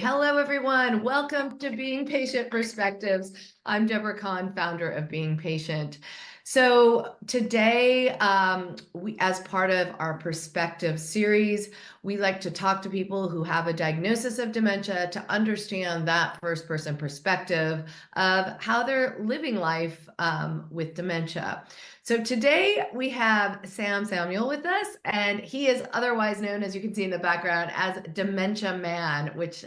Hello, everyone. Welcome to Being Patient Perspectives. I'm Deborah Kahn, founder of Being Patient. So today, as part of our Perspective series, we like to talk to people who have a diagnosis of dementia to understand that first-person perspective of how they're living life with dementia. So today we have Sam Samuel with us, and he is otherwise known, as you can see in the background, as Dementia Man, which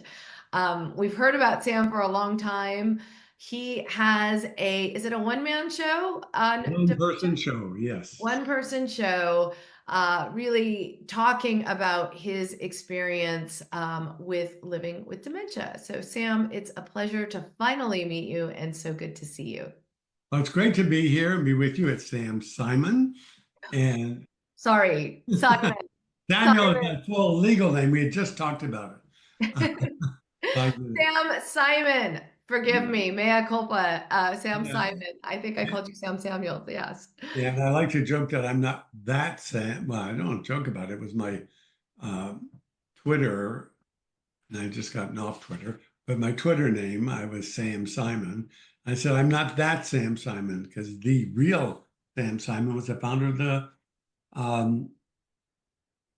we've heard about Sam for a long time. He has is it a one-man show? One-person show, yes. One-person show, really talking about his experience with living with dementia. So Sam, it's a pleasure to finally meet you and so good to see you. Well, it's great to be here and be with you. It's Sam Simon. And Sorry, Simon. Daniel is my full legal name. We had just talked about it. Sam Simon, forgive me, mea culpa. Sam Yeah. Simon. I think I called you Sam Samuel. Yes. Yeah, and I like to joke that I'm not that Sam. Well, I don't joke about it. It was my Twitter, and I just gotten off Twitter, but my Twitter name, I was Sam Simon. I said, I'm not that Sam Simon because the real Sam Simon was the founder of the,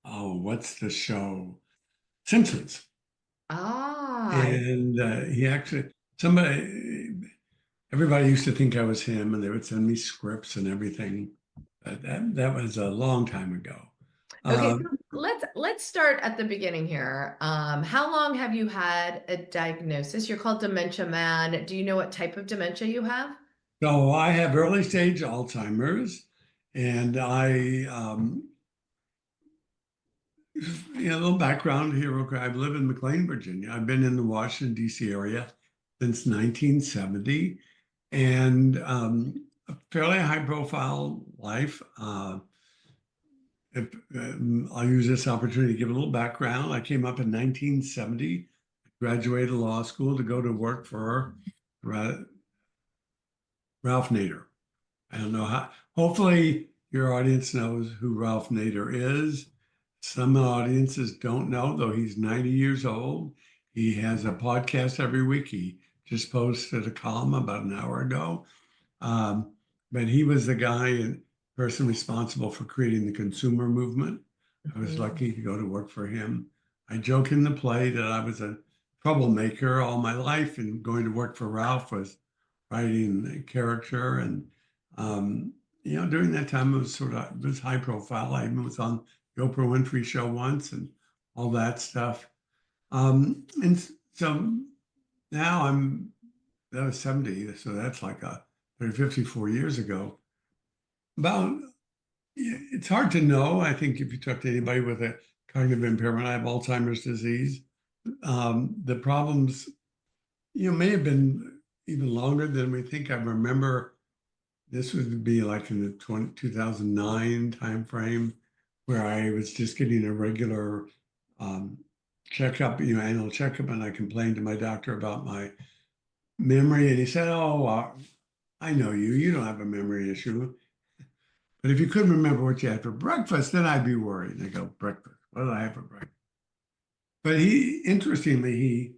what's the show? Simpsons. Ah. And he actually, everybody used to think I was him, and they would send me scripts and everything. But that was a long time ago. Okay, so let's start at the beginning here. How long have you had a diagnosis? You're called Dementia Man. Do you know what type of dementia you have? So I have early stage Alzheimer's, and a little background here. Okay, I live in McLean, Virginia. I've been in the Washington D.C. area since 1970, and a fairly high-profile life. I'll use this opportunity to give a little background. I came up in 1970, graduated law school to go to work for Ralph Nader. I don't know how. Hopefully, your audience knows who Ralph Nader is. Some audiences don't know, though he's 90 years old. He has a podcast every week. He just posted a column about an hour ago. But he was the guy and person responsible for creating the consumer movement. I was lucky to go to work for him. I joke in the play that I was a troublemaker all my life, and going to work for Ralph was writing a character. And during that time, it was high profile. I even was on the Oprah Winfrey Show once and all that stuff. And so now that was 70, so that's like 54 years ago. It's hard to know. I think if you talk to anybody with a cognitive impairment, I have Alzheimer's disease. The problems, may have been even longer than we think. I remember this would be like in the 2009 timeframe, where I was just getting a regular checkup, annual checkup, and I complained to my doctor about my memory, and he said, "Oh, I know you. You don't have a memory issue. But if you couldn't remember what you had for breakfast, then I'd be worried." And I go, "Breakfast? What did I have for breakfast?" But interestingly,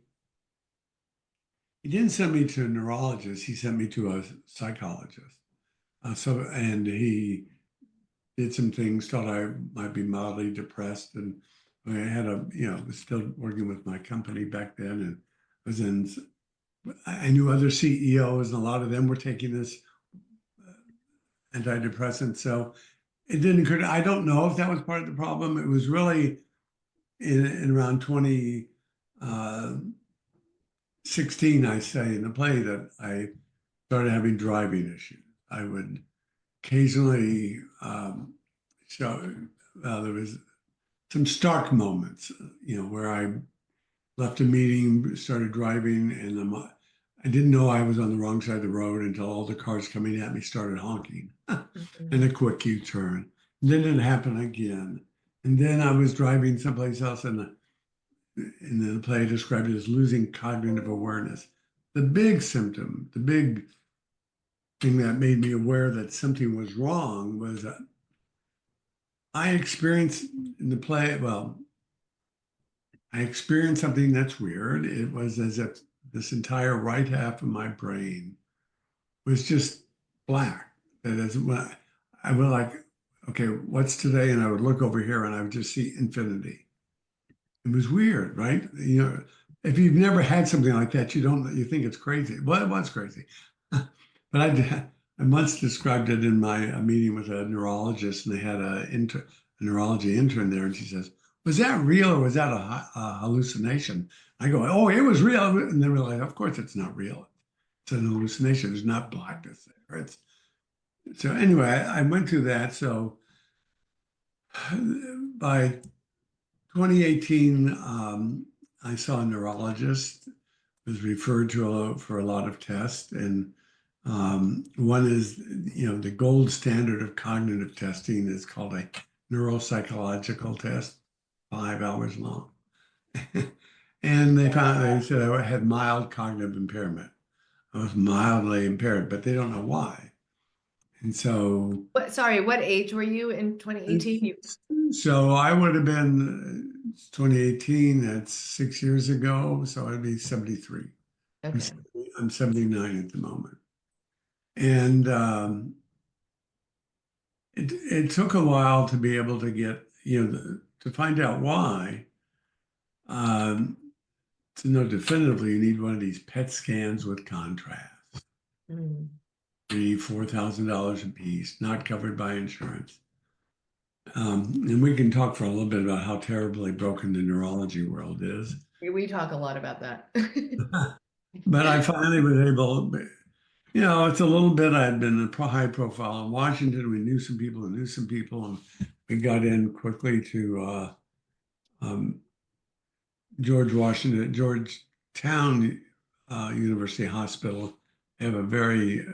he didn't send me to a neurologist. He sent me to a psychologist. And he did some things, thought I might be mildly depressed. And I had was still working with my company back then, and I knew other CEOs, and a lot of them were taking this antidepressant. So it didn't occur. I don't know if that was part of the problem. It was really in around 2016, I say in the play, that I started having driving issues. I would occasionally there was some stark moments, where I left a meeting, started driving, and I didn't know I was on the wrong side of the road until all the cars coming at me started honking and a quick U-turn. Then it happened again. And then I was driving someplace else, and the play described it as losing cognitive awareness. The big symptom, the big thing that made me aware that something was wrong was that I experienced in the play, well, I experienced something that's weird. It was as if this entire right half of my brain was just black. That is, when I would like, okay, what's today? And I would look over here and I would just see infinity. It was weird, right? You know, if you've never had something like that, you think it's crazy. Well, it was crazy. But I once described it in my a meeting with a neurologist, and they had a neurology intern there, and she says, "Was that real or was that a hallucination?" I go, "Oh, it was real," and they were like, "Of course, it's not real. It's an hallucination. There's not blackness there." So anyway, I went through that. So by 2018, I saw a neurologist, was referred to for a lot of tests. And one is, the gold standard of cognitive testing is called a neuropsychological test, 5 hours long. And they said I had mild cognitive impairment. I was mildly impaired, but they don't know why. And so, What age were you in 2018? so I would have been 2018, that's 6 years ago. So I'd be 73. Okay. I'm 79 at the moment. And it took a while to be able to get, to find out why. Um, to know definitively, you need one of these PET scans with contrast. Mm. $4,000 a piece, not covered by insurance. And we can talk for a little bit about how terribly broken the neurology world is. We talk a lot about that. But I finally was able, it's a little bit, I had been a high profile in Washington. We knew some people and we got in quickly to Georgetown University Hospital. They have a very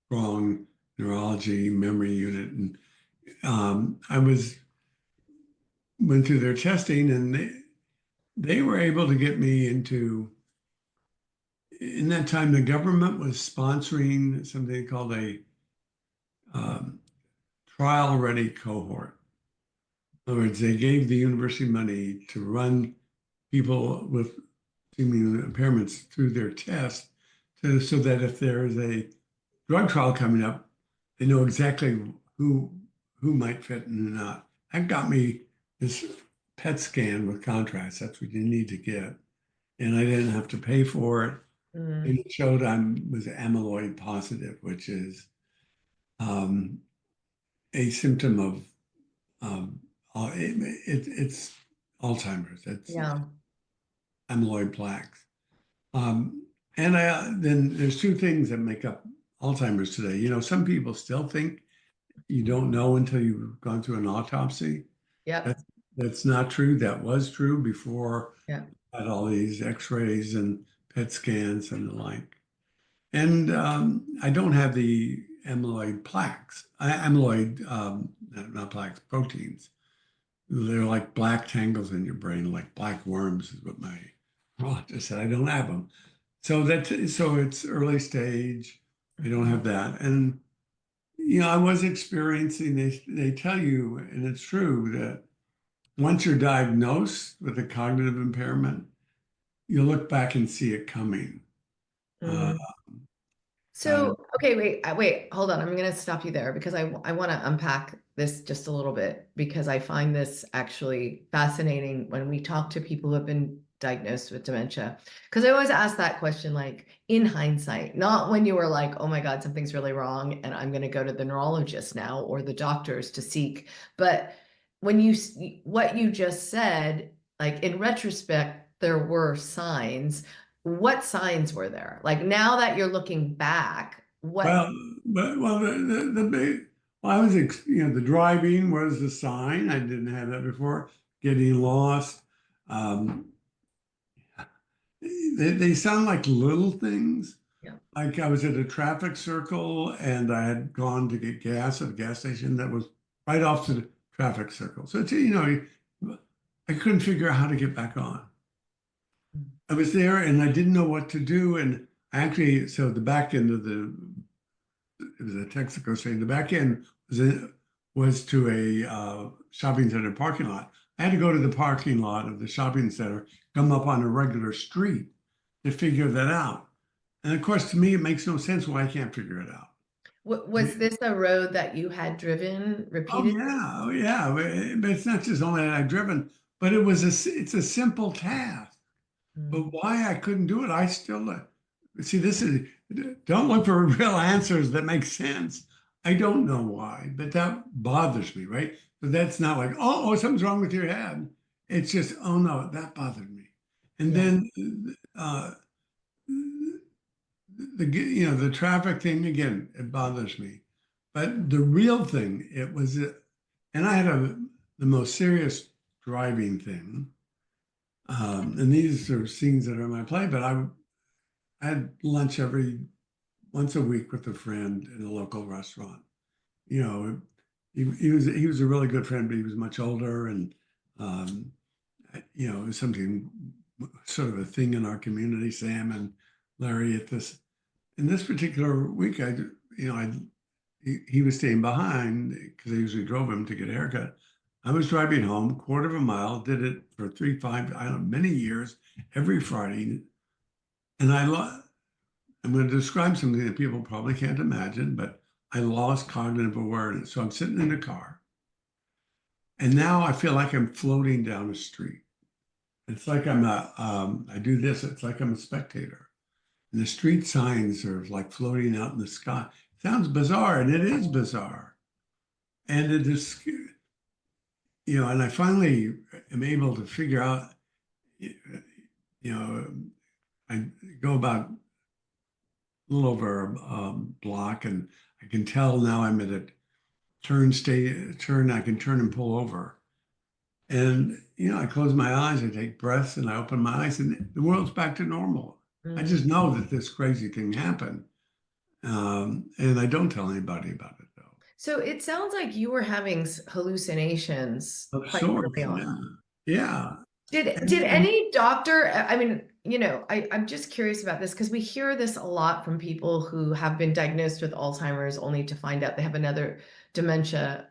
strong neurology memory unit. And I went through their testing, and they were able to get me into, in that time, the government was sponsoring something called a trial ready cohort. In other words, they gave the university money to run people with seeming impairments through their test so that if there is a drug trial coming up, they know exactly who might fit and who not. That got me this PET scan with contrast. That's what you need to get. And I didn't have to pay for it. Mm. And it showed I was amyloid positive, which is a symptom of it's Alzheimer's. It's amyloid plaques. And then there's two things that make up Alzheimer's today. Some people still think you don't know until you've gone through an autopsy. Yeah. That's not true. That was true before Yeah. I had all these X-rays and PET scans and the like. And I don't have the amyloid plaques. Not plaques, proteins. They're like black tangles in your brain, like black worms, is what my neurologist said. I don't have them. So it's early stage. I don't have that. And I was experiencing, they tell you, and it's true, that once you're diagnosed with a cognitive impairment, you look back and see it coming. Mm. So, okay, wait, hold on. I'm going to stop you there because I want to unpack this just a little bit, because I find this actually fascinating when we talk to people who have been diagnosed with dementia. Because I always ask that question, like in hindsight, not when you were like, oh my God, something's really wrong and I'm going to go to the neurologist now or the doctors to seek. But when what you just said, like in retrospect, there were signs. What signs were there? Like now that you're looking back, what? The big, I was, the driving was the sign. I didn't have that before. Getting lost. They sound like little things. Yeah. Like I was at a traffic circle and I had gone to get gas at a gas station that was right off to the traffic circle. So, I couldn't figure out how to get back on. I was there and I didn't know what to do. And actually, so the back end of it was a Texaco saying the back end was to a shopping center parking lot. I had to go to the parking lot of the shopping center, come up on a regular street to figure that out. And of course, to me, it makes no sense why I can't figure it out. Was this a road that you had driven Oh repeatedly? yeah, oh yeah. But it's not just only that I've driven, but it's a simple task. But Mm, why I couldn't do it, I still see. This is don't look for real answers that make sense. I don't know why, but that bothers me, right? So that's not like, oh, something's wrong with your head. It's just, oh no, that bothered me. And yeah. then the traffic thing again, it bothers me. But the real thing, it was, and I had the most serious driving thing. And these are scenes that are in my play, but I had lunch every once a week with a friend in a local restaurant. You know, he was a really good friend, but he was much older, and um, it was something sort of a thing in our community. Sam and Larry at this in this particular week, he was staying behind because I usually drove him to get a haircut. I was driving home, quarter of a mile, did it for 5, I don't know, many years, every Friday. And I'm going to describe something that people probably can't imagine, but I lost cognitive awareness. So I'm sitting in a car, and now I feel like I'm floating down a street. It's like I do this, it's like I'm a spectator. And the street signs are like floating out in the sky. Sounds bizarre, and it is bizarre. And it is, and I finally am able to figure out, you know, I go about a little over a block, and I can tell now I'm at a turn, I can turn and pull over. And, I close my eyes, I take breaths, and I open my eyes, and the world's back to normal. I Mm. just know that this crazy thing happened. And I don't tell anybody about it, though. So it sounds like you were having hallucinations Of quite sorts, early on. yeah. Yeah. Did And any doctor, I mean, I'm just curious about this because we hear this a lot from people who have been diagnosed with Alzheimer's only to find out they have another dementia.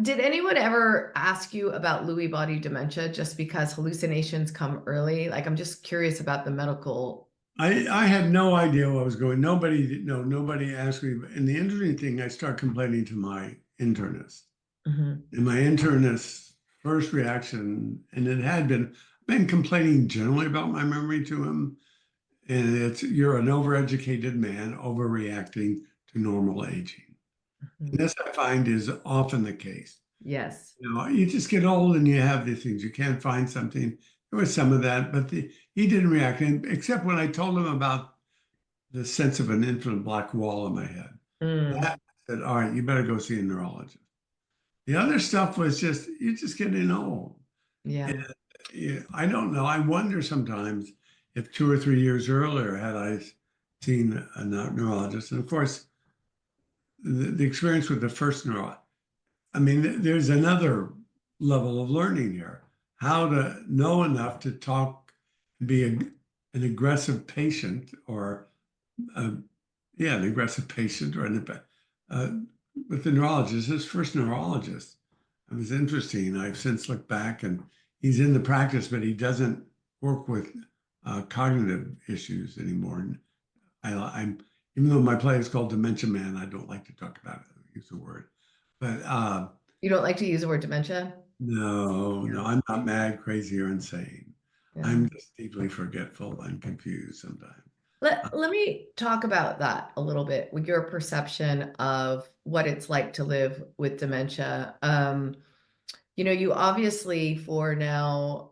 Did anyone ever ask you about Lewy body dementia just because hallucinations come early? Like, I'm just curious about the medical. I had no idea what was going. Nobody asked me. And the interesting thing, I start complaining to my internist. Mhm. And my internist's first reaction, and it had been complaining generally about my memory to him. And it's, you're an overeducated man overreacting to normal aging. And Mhm. this I find is often the case. Yes. You just get old and you have these things. You can't find something. There was some of that, but he didn't react, except when I told him about the sense of an infinite black wall in my head. Mm, That said, all right, you better go see a neurologist. The other stuff was just, you're just getting old. yeah. And I don't know. I wonder sometimes if 2 or 3 years earlier had I seen a neurologist. And of course, the experience with the first neurologist, I mean, there's another level of learning here. How to know enough to talk, be an aggressive patient, or uh, an aggressive patient, or uh, with the neurologist, his first neurologist. It was interesting. I've since looked back, and he's in the practice, but he doesn't work with cognitive issues anymore. And I'm even though my play is called Dementia Man, I don't like to talk about it. Use the word, but You don't like to use the word dementia? no, I'm not mad, crazy, or insane. Yeah. I'm just deeply forgetful and confused sometimes. Let me talk about that a little bit with your perception of what it's like to live with dementia. You obviously for now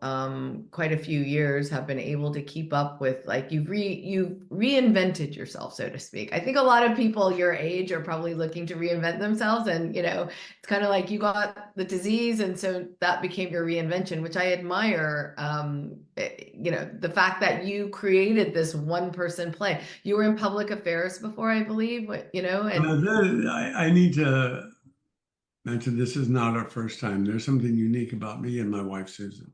quite a few years have been able to keep up with like you've reinvented yourself, so to speak. I think a lot of people your age are probably looking to reinvent themselves, and it's kind of like you got the disease and so that became your reinvention, which I admire. The fact that you created this one person play. You were in public affairs before, I believe, and I need to mention this is not our first time. There's something unique about me and my wife, Susan.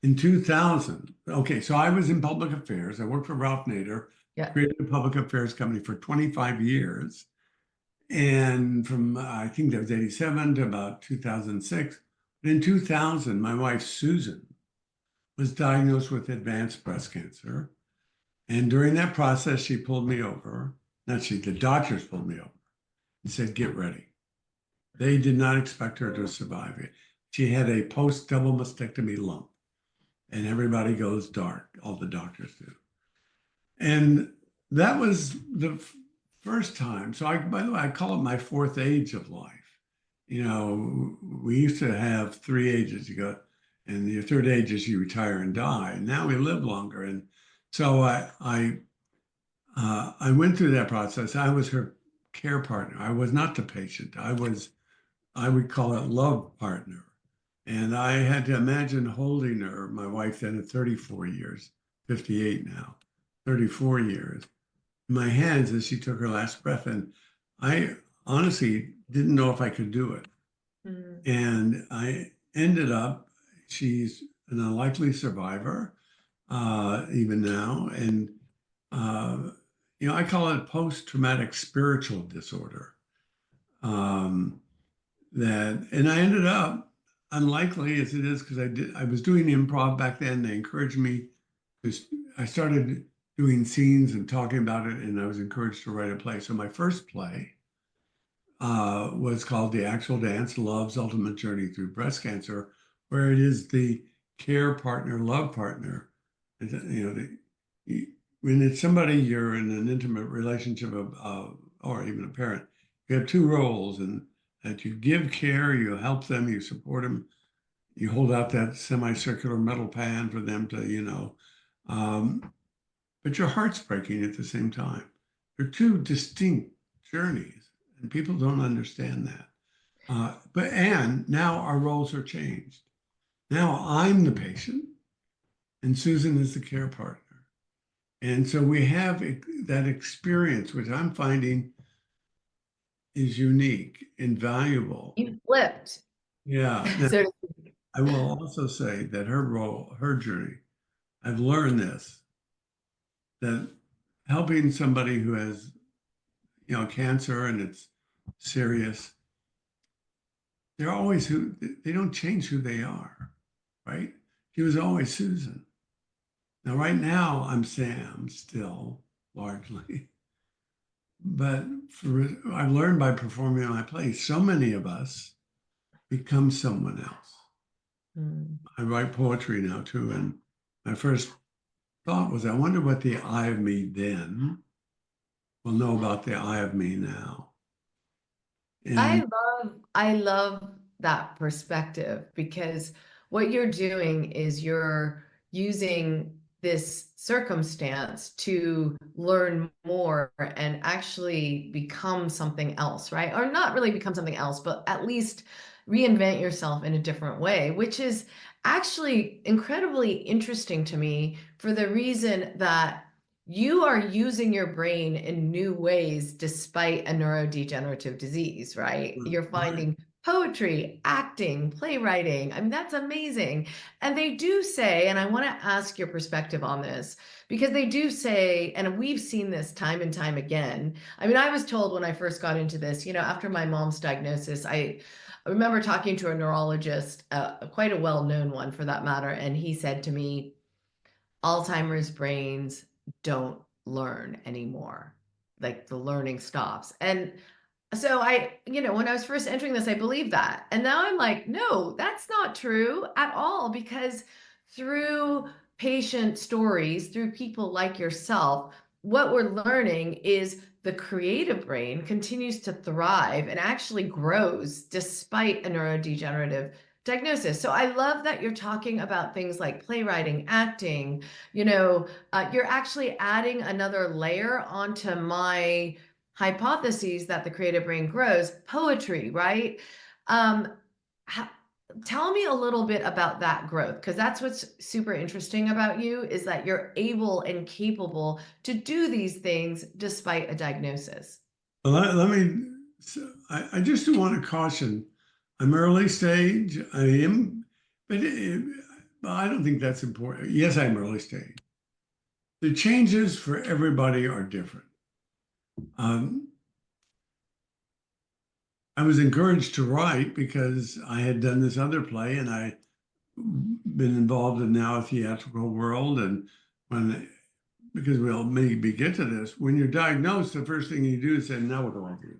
In 2000, okay, so I was in public affairs. I worked for Ralph Nader, yeah. created a public affairs company for 25 years. And from, I think that was 87 to about 2006, In 2000, my wife, Susan, was diagnosed with advanced breast cancer. And during that process, she pulled me over. Not she, the doctors pulled me over and said, get ready. They did not expect her to survive it. She had a post-double mastectomy lump, and everybody goes dark. All the doctors do. And that was the first time. So by the way, I call it my fourth age of life. You know, we used to have three ages. You go, and your third age is you retire and die. Now we live longer. And so I went through that process. I was her care partner. I was not the patient. I would call it love partner. And I had to imagine holding her, my wife then at 34 years, 58 now, 34 years, in my hands as she took her last breath. And I honestly didn't know if I could do it. Mm. And I ended up, she's an unlikely survivor, even now. And, you know, I call it post-traumatic spiritual disorder. And I ended up, unlikely as it is, because I was doing improv back then. They encouraged me I started doing scenes and talking about it, and I was encouraged to write a play. So my first play was called The Actual Dance, Love's Ultimate Journey Through Breast Cancer, where it is the care partner, love partner. You know, when it's somebody you're in an intimate relationship of, or even a parent, you have two roles, and that you give care, you help them, you support them, you hold out that semicircular metal pan for them to, you know, but your heart's breaking at the same time. They're two distinct journeys, and people don't understand that. And now our roles are changed. Now I'm the patient, and Susan is the care partner. And so we have that experience, which I'm finding is unique, invaluable. You flipped. Yeah. Now, I will also say that her role, her journey, I've learned this, that helping somebody who has, you know, cancer and it's serious, they're always they don't change who they are, right? She was always Susan. Now, right now, I'm Sam still, largely. But I've learned by performing my plays, so many of us become someone else. Mm. I write poetry now too, and my first thought was, I wonder what the I of me then will know about the I of me now. And I love that perspective, because what you're doing is you're using this circumstance to learn more and actually become something else, right? Or not really become something else, but at least reinvent yourself in a different way, which is actually incredibly interesting to me for the reason that you are using your brain in new ways despite a neurodegenerative disease, right? You're finding poetry, acting, playwriting. I mean, that's amazing. And they do say, and I want to ask your perspective on this, because they do say, and we've seen this time and time again. I mean, I was told when I first got into this, you know, after my mom's diagnosis, I remember talking to a neurologist, quite a well-known one for that matter, and he said to me, Alzheimer's brains don't learn anymore. Like the learning stops. And so you know, when I was first entering this, I believed that. And now I'm like, no, that's not true at all, because through patient stories, through people like yourself, what we're learning is the creative brain continues to thrive and actually grows despite a neurodegenerative diagnosis. So I love that you're talking about things like playwriting, acting, you know, you're actually adding another layer onto my hypotheses that the creative brain grows, poetry, right? Tell me a little bit about that growth, because that's what's super interesting about you, is that you're able and capable to do these things despite a diagnosis. Well, let me, I just want to caution, I'm early stage, I am, but I don't think that's important. Yes, I'm early stage. The changes for everybody are different. I was encouraged to write because I had done this other play and I been involved in now a theatrical world. And when, because we'll maybe get to this, when you're diagnosed, the first thing you do is say, now what do I do?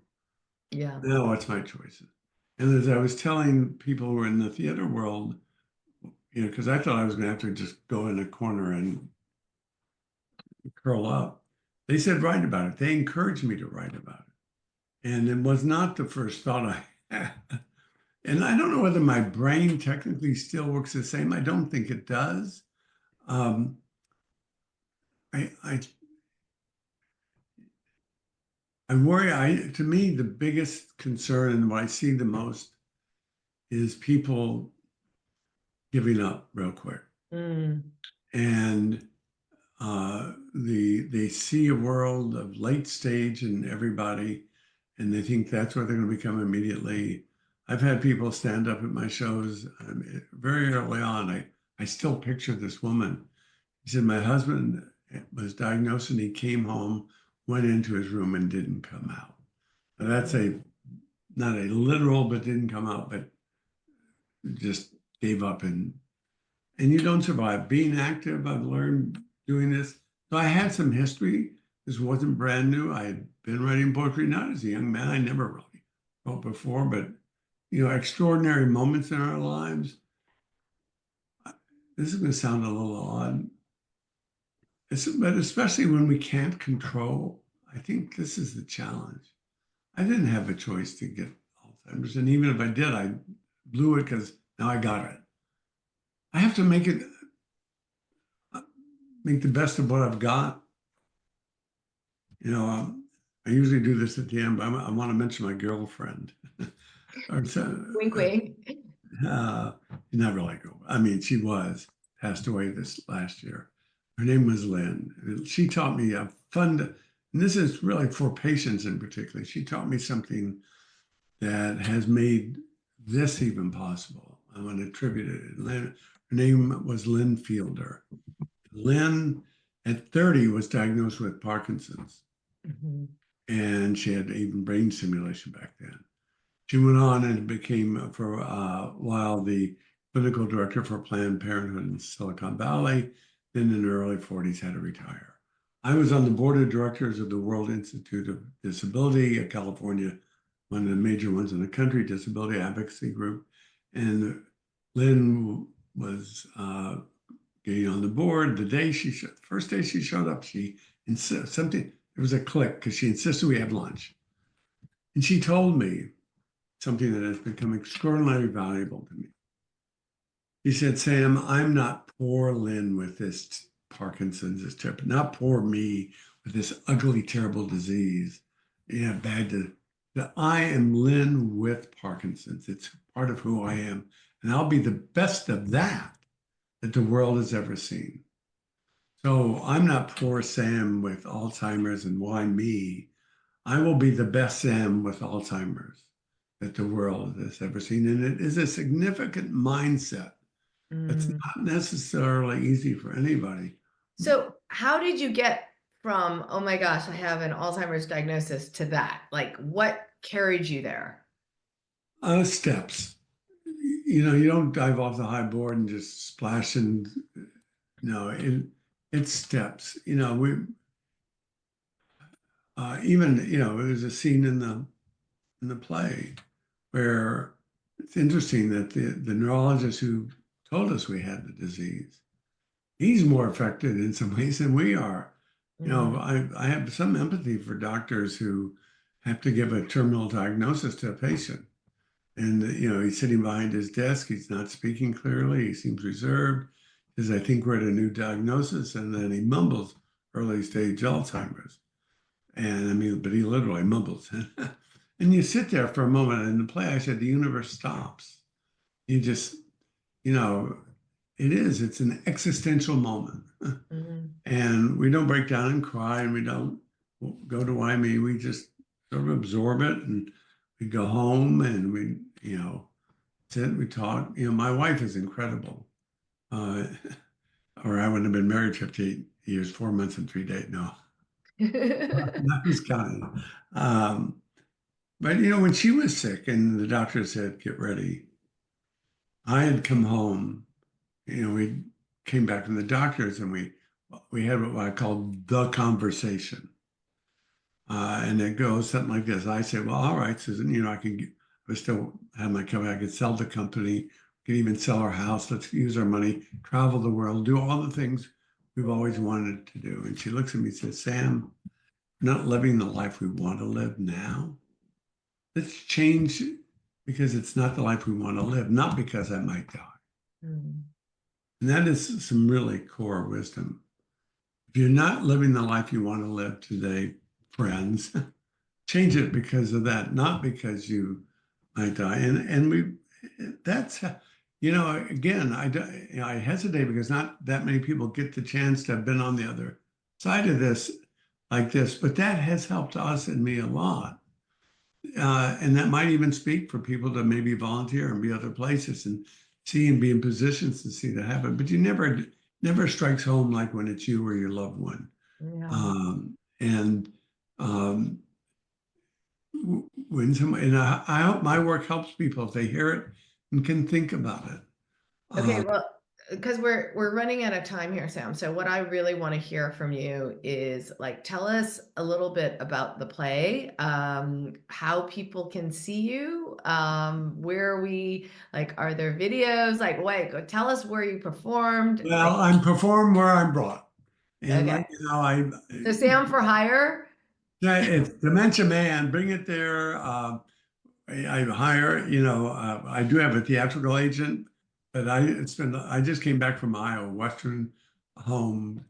Yeah. Now what's my choices? And as I was telling people who were in the theater world, because I thought I was going to have to just go in a corner and curl up, they said, write about it. They encouraged me to write about it. And it was not the first thought I had. And I don't know whether my brain technically still works the same. I don't think it does. Um, I worry. To me, the biggest concern and what I see the most is people giving up real quick. Mm. And they see a world of late stage and everybody, and they think that's what they're going to become immediately. I've had people stand up at my shows very early on. I still picture this woman. He said, my husband was diagnosed and he came home, went into his room and didn't come out. Now, that's not a literal, but didn't come out, but just gave up and you don't survive. Being active, I've learned doing this. So I had some history. This wasn't brand new. I had been writing poetry, not as a young man. I never really wrote before, but extraordinary moments in our lives. This is going to sound a little odd. But especially when we can't control, I think this is the challenge. I didn't have a choice to get Alzheimer's. And even if I did, I blew it because now I got it. I have to make the best of what I've got. I usually do this at the end, but I want to mention my girlfriend. Wink, wink. Not really. I mean, she passed away this last year. Her name was Lynn. She taught me and this is really for patients in particular. She taught me something that has made this even possible. I want to attribute it. Lynn, her name was Lynn Fielder. Lynn, at 30, was diagnosed with Parkinson's. Mm-hmm. And she had even brain stimulation back then. She went on and became, for a while, the clinical director for Planned Parenthood in Silicon Valley. Then in her early 40s, had to retire. I was on the board of directors of the World Institute of Disability, a California, one of the major ones in the country, disability advocacy group. And Lynn was getting on the board. The first day she showed up, she insisted something. There was a click because she insisted we have lunch, and she told me something that has become extraordinarily valuable to me. He said, Sam, I'm not poor Lynn with this Parkinson's, not poor me with this ugly, terrible disease. Yeah, I am Lynn with Parkinson's. It's part of who I am. And I'll be the best of that the world has ever seen. So I'm not poor Sam with Alzheimer's and why me? I will be the best Sam with Alzheimer's that the world has ever seen. And it is a significant mindset. It's not necessarily easy for anybody. So how did you get from, oh my gosh, I have an Alzheimer's diagnosis to that? Like what carried you there? Steps. You don't dive off the high board and just splash and no, it's steps. Even there's a scene in the play where it's interesting that the neurologist who told us we had the disease, he's more affected in some ways than we are. I have some empathy for doctors who have to give a terminal diagnosis to a patient. And, he's sitting behind his desk. He's not speaking clearly. He seems reserved. He says, I think we're at a new diagnosis. And then he mumbles early stage Alzheimer's. And but he literally mumbles. And you sit there for a moment. In the play, I said, the universe stops. You just, it's an existential moment. And we don't break down and cry and we don't go to why me. We just sort of absorb it and we go home and we, sit, we talk. My wife is incredible. Or I wouldn't have been married 58 years, 4 months and 3 days. No, that was kind. But when she was sick and the doctor said, get ready, I had come home. We came back from the doctors and we had what I call the conversation. And it goes something like this. I say, well, all right, Susan, I still have my company. I could sell the company, could even sell our house. Let's use our money, travel the world, do all the things we've always wanted to do. And she looks at me and says, Sam, we're not living the life we want to live now. Let's change because it's not the life we want to live, not because I might die. Mm. And that is some really core wisdom. If you're not living the life you want to live today, friends, change it because of that, not because you might die. That's again, I hesitate because not that many people get the chance to have been on the other side of this like this, but that has helped us and me a lot. And that might even speak for people to maybe volunteer and be other places and see and be in positions to see that happen. But you never strikes home like when it's you or your loved one. Yeah. And when somebody, and I hope my work helps people if they hear it and can think about it. Okay, well, because we're running out of time here, Sam. So what I really want to hear from you is like tell us a little bit about the play, how people can see you, where we like are there videos? Like, wait, go tell us where you performed. Well, Like, I'm performed where I'm brought. And okay. right now So Sam for hire. it's Dementia Man, bring it there. I hire, I do have a theatrical agent, but I just came back from Iowa, Western home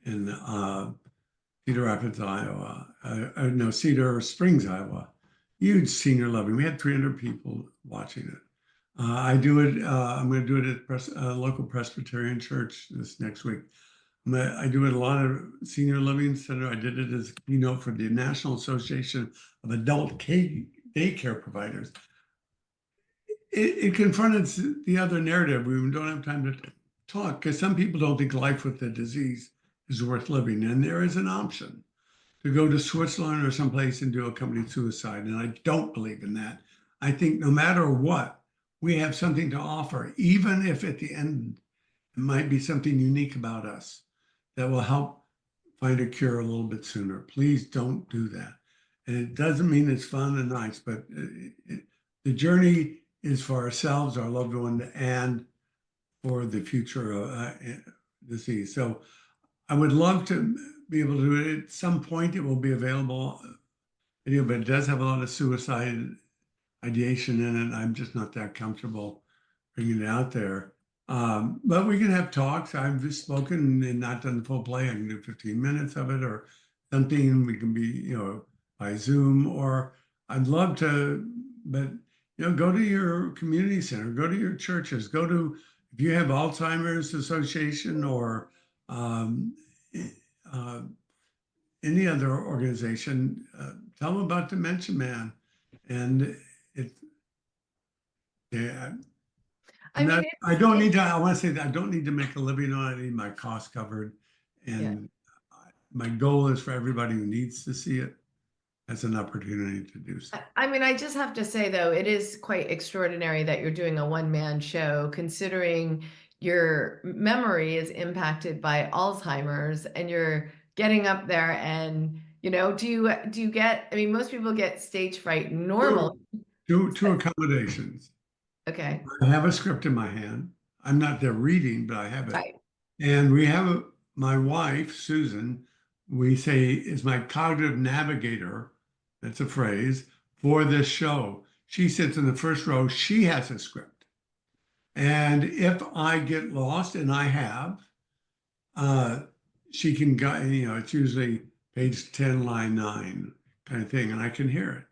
in Cedar Rapids, Iowa. No, Cedar Springs, Iowa. Huge senior living. We had 300 people watching it. I do it. I'm going to do it at local Presbyterian church this next week. I do it a lot of senior living center. I did it as a keynote for the National Association of Adult Daycare Providers. It confronted the other narrative. We don't have time to talk because some people don't think life with the disease is worth living. And there is an option to go to Switzerland or someplace and do accompanied suicide. And I don't believe in that. I think no matter what, we have something to offer, even if at the end it might be something unique about us that will help find a cure a little bit sooner. Please don't do that. And it doesn't mean it's fun and nice, but the journey is for ourselves, our loved one, and for the future of disease. So I would love to be able to do it. At some point, it will be available video, but it does have a lot of suicide ideation in it. I'm just not that comfortable bringing it out there. But we can have talks. I've just spoken and not done the full play. I can do 15 minutes of it or something. We can be, by Zoom, or I'd love to, but go to your community center, go to your churches, if you have Alzheimer's Association or uh, any other organization, tell them about Dementia Man. And it, yeah, I mean, I don't need to, I want to say that I don't need to make a living on it. I need my costs covered. yeah. And my goal is for everybody who needs to see it as an opportunity to do so. I mean, I just have to say, though, it is quite extraordinary that you're doing a one-man show, considering your memory is impacted by Alzheimer's and you're getting up there and, do you get, I mean, most people get stage fright normally. Two accommodations. Okay. I have a script in my hand. I'm not there reading, but I have it. Right. And we have my wife, Susan, we say is my cognitive navigator. That's a phrase for this show. She sits in the first row. She has a script. And if I get lost, and I have, she can guide, it's usually page 10, line 9 kind of thing, and I can hear it.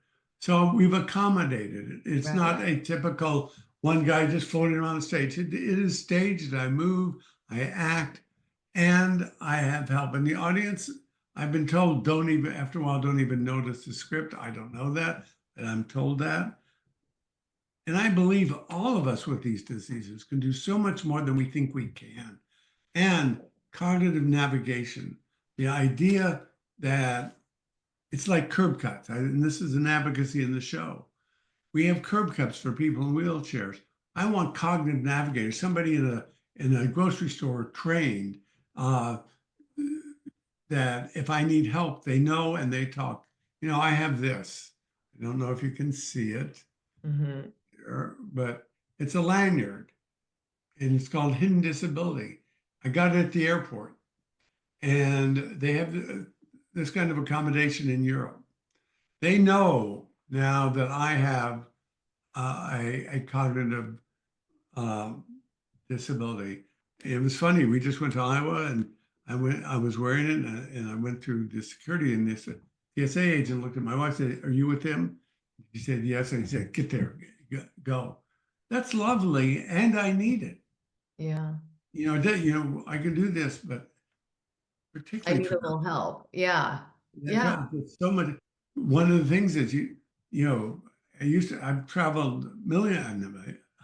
So we've accommodated it. It's not a typical one guy just floating around the stage. It is staged. I move, I act, and I have help. And the audience, I've been told, after a while, don't even notice the script. I don't know that, but I'm told that. And I believe all of us with these diseases can do so much more than we think we can. And cognitive navigation, the idea that it's like curb cuts. And this is an advocacy in the show. We have curb cuts for people in wheelchairs. I want cognitive navigators, somebody in a grocery store trained that if I need help, they know and they talk. I have this. I don't know if you can see it, Mm-hmm. but it's a lanyard and it's called Hidden Disability. I got it at the airport, and they have this kind of accommodation in Europe. They know now that I have a cognitive um, disability. It was funny. We just went to Iowa, and I was wearing it, and I went through the security, and this TSA agent looked at my wife and said, "Are you with him?" She said, "Yes." And he said, "Get there, go." That's lovely, and I need it. Yeah. I can do this, but I particularly need for a little help. Yeah. that Yeah. help. It's so much. One of the things is I've traveled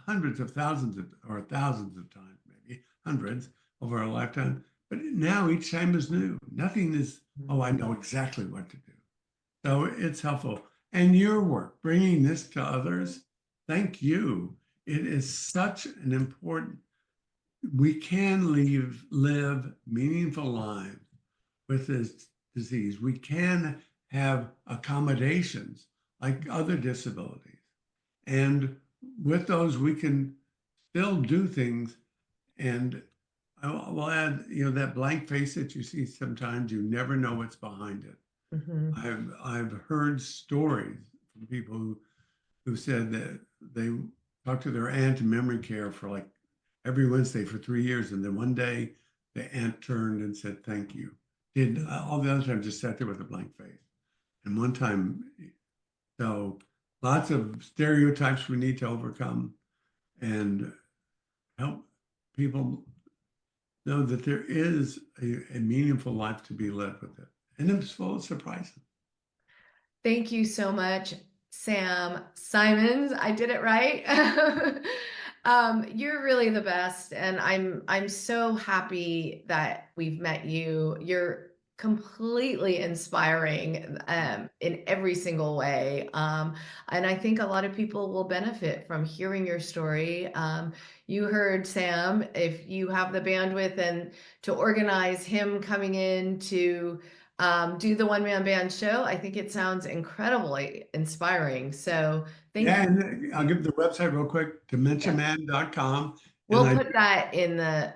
hundreds of thousands or thousands of times, maybe hundreds over a lifetime. But now each time is new. Nothing is, oh, I know exactly what to do. So it's helpful. And your work, bringing this to others, thank you. It is such an important, we can live meaningful lives with this disease. We can have accommodations like other disabilities. And with those, we can still do things. And I will add, that blank face that you see sometimes, you never know what's behind it. Mm-hmm. I've heard stories from people who said that they talked to their aunt in memory care for like every Wednesday for 3 years. And then one day the aunt turned and said, "Thank you." Did all the other time just sat there with a blank face. And one time, so lots of stereotypes we need to overcome and help people know that there is a meaningful life to be led with it. And it's full of surprises. Thank you so much, Sam Simons. I did it right. You're really the best, and I'm so happy that we've met you. You're completely inspiring in every single way. And I think a lot of people will benefit from hearing your story. You heard Sam, if you have the bandwidth and to organize him coming in to do the one-man band show. I think it sounds incredibly inspiring. So thank Yeah, you. and I'll give the website real quick, Yeah. dementiaman.com. And We'll put that in the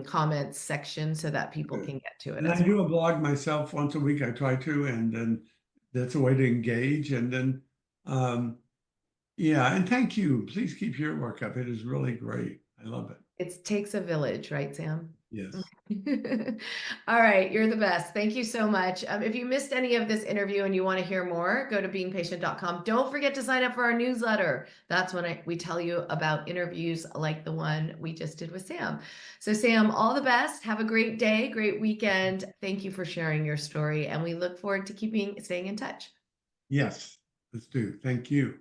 comments section so that people can get to it and I as well. do a blog myself once a week. I try to, and then that's a way to engage. And then, um, yeah, and thank you. Please keep your work up. It is really great. I love it. It takes a village, right, Sam? Yes. All right, you're the best. Thank you so much. If you missed any of this interview and you want to hear more, go to beingpatient.com. Don't forget to sign up for our newsletter. That's when we tell you about interviews like the one we just did with Sam. So Sam, all the best. Have a great day, great weekend. Thank you for sharing your story, and we look forward to staying in touch. Yes, let's do. Thank you.